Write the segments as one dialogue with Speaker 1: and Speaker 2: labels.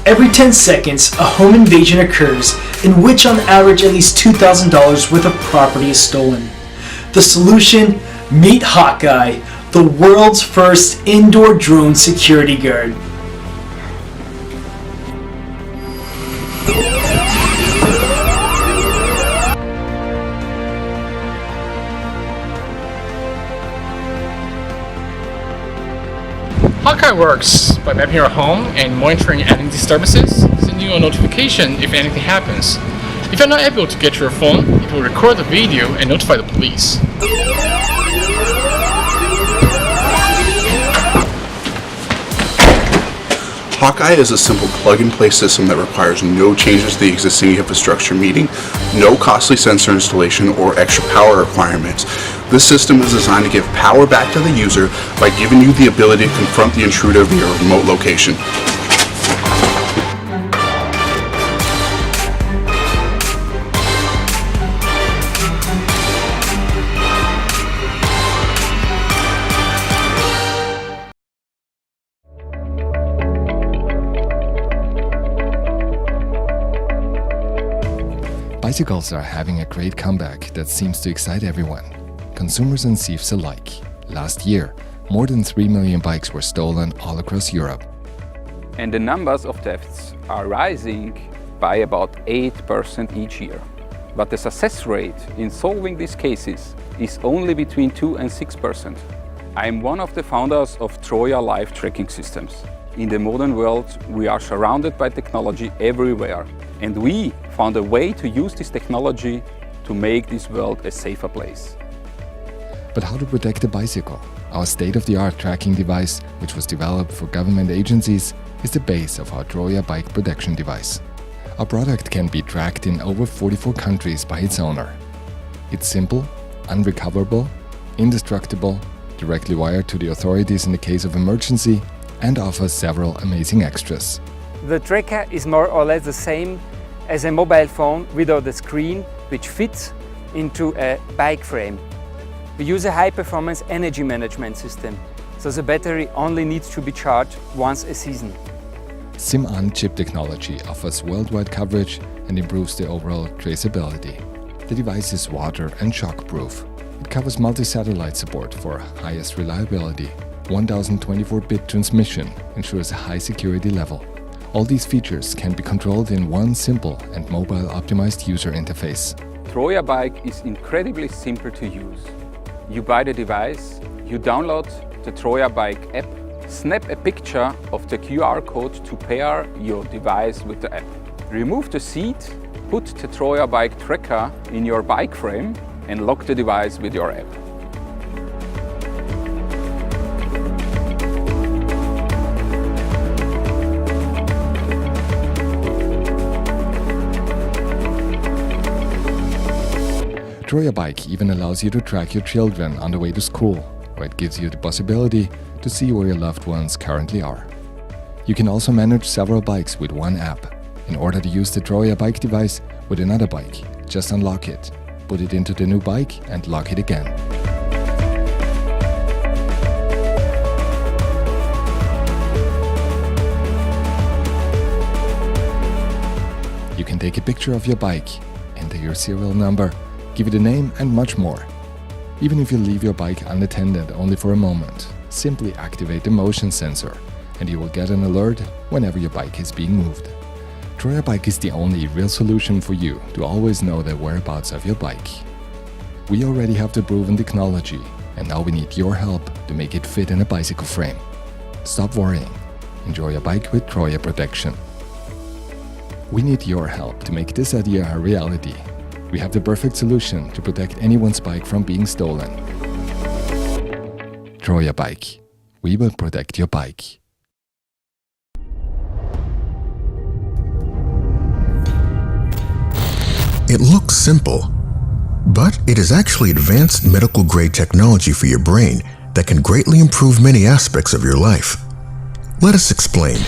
Speaker 1: Every 10 seconds, a home invasion occurs in which on average at least $2,000 worth of property is stolen. The solution? Meet Hawkeye, the world's first indoor drone security guard.
Speaker 2: Hawkeye works by mapping your home and monitoring any disturbances, sending you a notification if anything happens. If you're not able to get your phone, it will record the video and notify the police.
Speaker 3: Hawkeye is a simple plug-and-play system that requires no changes to the existing infrastructure, meaning no costly sensor installation or extra power requirements. This system is designed to give power back to the user by giving you the ability to confront the intruder via a remote location.
Speaker 4: Bicycles are having a great comeback that seems to excite everyone, consumers and thieves alike. Last year, more than 3 million bikes were stolen all across Europe.
Speaker 5: And the numbers of thefts are rising by about 8% each year. But the success rate in solving these cases is only between 2 and 6%. I am one of the founders of Troja Life Tracking Systems. In the modern world, we are surrounded by technology everywhere. And we found a way to use this technology to make this world a safer place.
Speaker 4: But how to protect a bicycle? Our state-of-the-art tracking device, which was developed for government agencies, is the base of our Troja bike protection device. Our product can be tracked in over 44 countries by its owner. It's simple, unrecoverable, indestructible, directly wired to the authorities in the case of emergency, and offers several amazing extras.
Speaker 6: The tracker is more or less the same as a mobile phone without a screen, which fits into a bike frame. We use a high-performance energy management system, so the battery only needs to be charged once a season.
Speaker 4: SIM-on chip technology offers worldwide coverage and improves the overall traceability. The device is water and shock-proof. It covers multi-satellite support for highest reliability. 1024-bit transmission ensures a high security level. All these features can be controlled in one simple and mobile-optimized user interface.
Speaker 5: Troja Bike is incredibly simple to use. You buy the device, you download the Troja Bike app, snap a picture of the QR code to pair your device with the app. Remove the seat, put the Troja Bike tracker in your bike frame and lock the device with your app.
Speaker 4: Troja Bike even allows you to track your children on the way to school, or it gives you the possibility to see where your loved ones currently are. You can also manage several bikes with one app. In order to use the Troja Bike device with another bike, just unlock it, put it into the new bike and lock it again. You can take a picture of your bike, enter your serial number, give it a name and much more. Even if you leave your bike unattended only for a moment, simply activate the motion sensor and you will get an alert whenever your bike is being moved. Troja Bike is the only real solution for you to always know the whereabouts of your bike. We already have the proven technology and now we need your help to make it fit in a bicycle frame. Stop worrying. Enjoy your bike with Troja Protection. We need your help to make this idea a reality. We have the perfect solution to protect anyone's bike from being stolen. Troja Bike. We will protect your bike.
Speaker 7: It looks simple, but it is actually advanced medical-grade technology for your brain that can greatly improve many aspects of your life. Let us explain.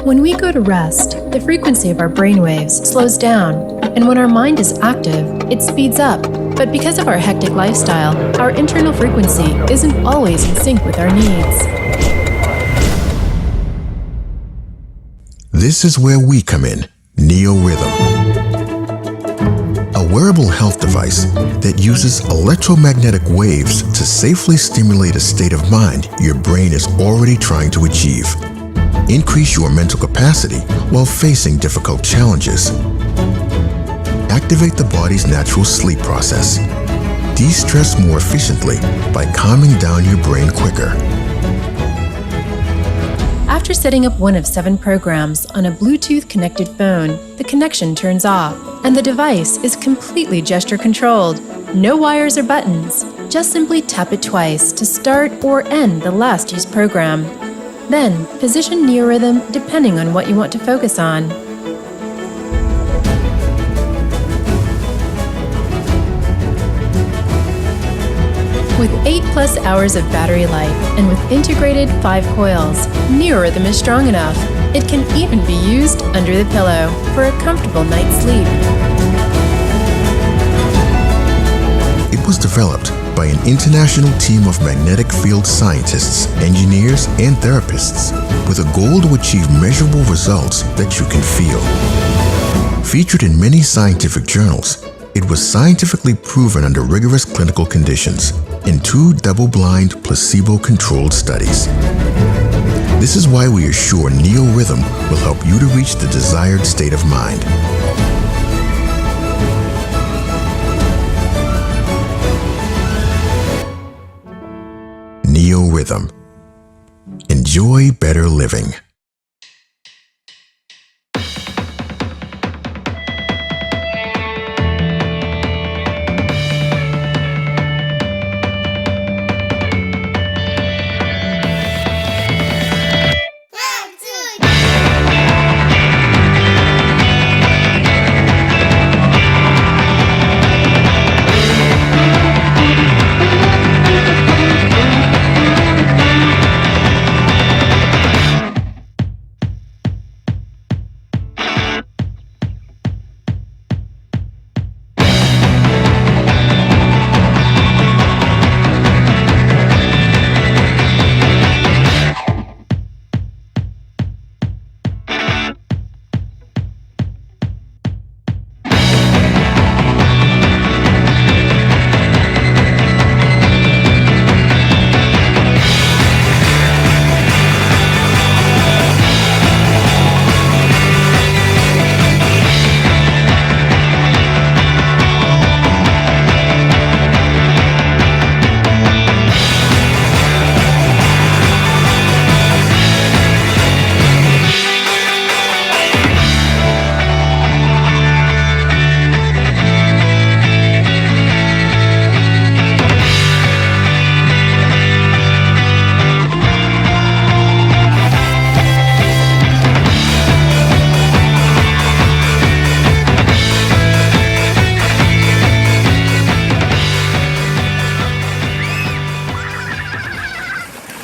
Speaker 8: When we go to rest, the frequency of our brainwaves slows down, and when our mind is active, it speeds up. But because of our hectic lifestyle, our internal frequency isn't always in sync with our needs.
Speaker 7: This is where we come in, NeoRhythm. A wearable health device that uses electromagnetic waves to safely stimulate a state of mind your brain is already trying to achieve. Increase your mental capacity while facing difficult challenges. Activate the body's natural sleep process. De-stress more efficiently by calming down your brain quicker.
Speaker 8: After setting up one of 7 programs on a Bluetooth-connected phone, the connection turns off, and the device is completely gesture-controlled. No wires or buttons. Just simply tap it twice to start or end the last used program. Then, position NeoRhythm depending on what you want to focus on. With 8+ hours of battery life and with integrated 5 coils, NeoRhythm is strong enough. It can even be used under the pillow for a comfortable night's sleep.
Speaker 7: It was developed by an international team of magnetic field scientists, engineers, and therapists with a goal to achieve measurable results that you can feel. Featured in many scientific journals, it was scientifically proven under rigorous clinical conditions in 2 double-blind, placebo-controlled studies. This is why we are sure NeoRhythm will help you to reach the desired state of mind. NeoRhythm. Enjoy better living.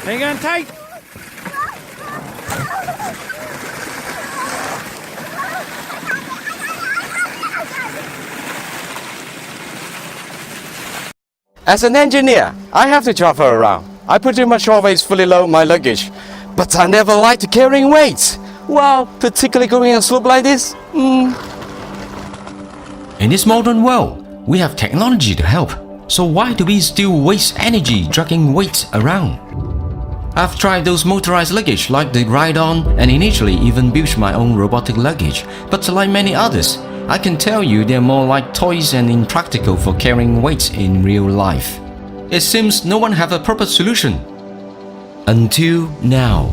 Speaker 9: Hang on tight.
Speaker 10: As an engineer, I have to travel around. I pretty much always fully load my luggage, but I never like to carrying weights. Well, particularly going on a slope like this.
Speaker 11: In this modern world, we have technology to help. So why do we still waste energy dragging weights around? I've tried those motorized luggage like the Ride-On and initially even built my own robotic luggage, but like many others, I can tell you they're more like toys and impractical for carrying weights in real life. It seems no one have a proper solution. Until now.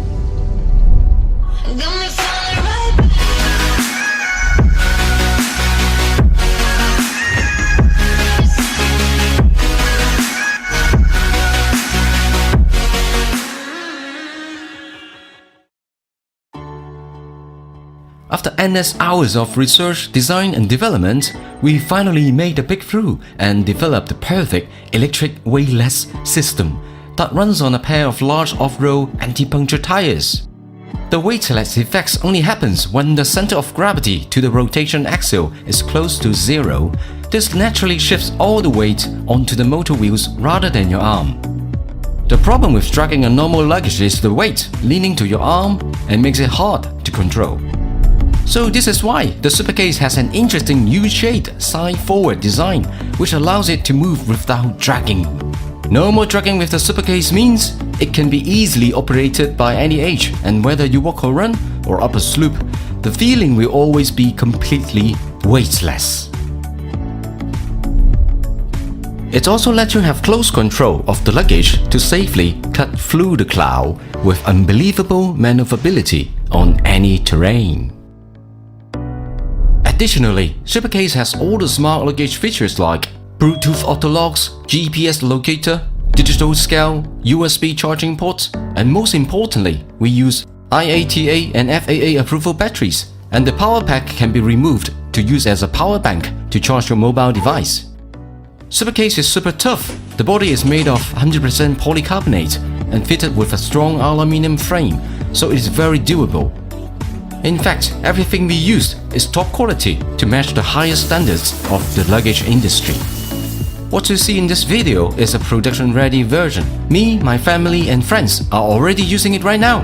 Speaker 11: After endless hours of research, design and development, we finally made a breakthrough and developed the perfect electric weightless system that runs on a pair of large off-road anti-puncture tires. The weightless effect only happens when the center of gravity to the rotation axle is close to zero. This naturally shifts all the weight onto the motor wheels rather than your arm. The problem with dragging a normal luggage is the weight leaning to your arm and makes it hard to control. So this is why the Supercase has an interesting U-shaped side-forward design, which allows it to move without dragging. No more dragging with the Supercase means it can be easily operated by any age, and whether you walk or run or up a slope, the feeling will always be completely weightless. It also lets you have close control of the luggage to safely cut through the cloud with unbelievable maneuverability on any terrain. Additionally, Supercase has all the smart luggage features like Bluetooth auto locks, GPS locator, digital scale, USB charging ports, and most importantly, we use IATA and FAA approval batteries, and the power pack can be removed to use as a power bank to charge your mobile device. Supercase is super tough. The body is made of 100% polycarbonate and fitted with a strong aluminum frame, so it is very durable. In fact, everything we used is top quality to match the highest standards of the luggage industry. What you see in this video is a production-ready version. Me, my family and friends are already using it right now.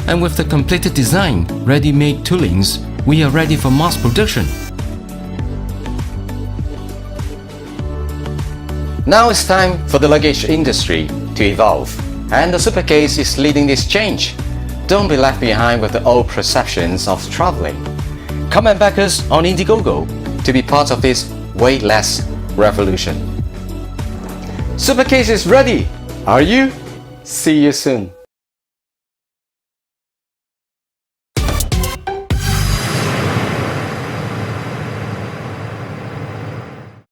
Speaker 11: And with the completed design, ready-made toolings, we are ready for mass production. Now it's time for the luggage industry to evolve, and the Supercase is leading this change. Don't be left behind with the old perceptions of traveling. Come and back us on Indiegogo to be part of this weightless revolution. Supercase is ready! Are you? See you soon!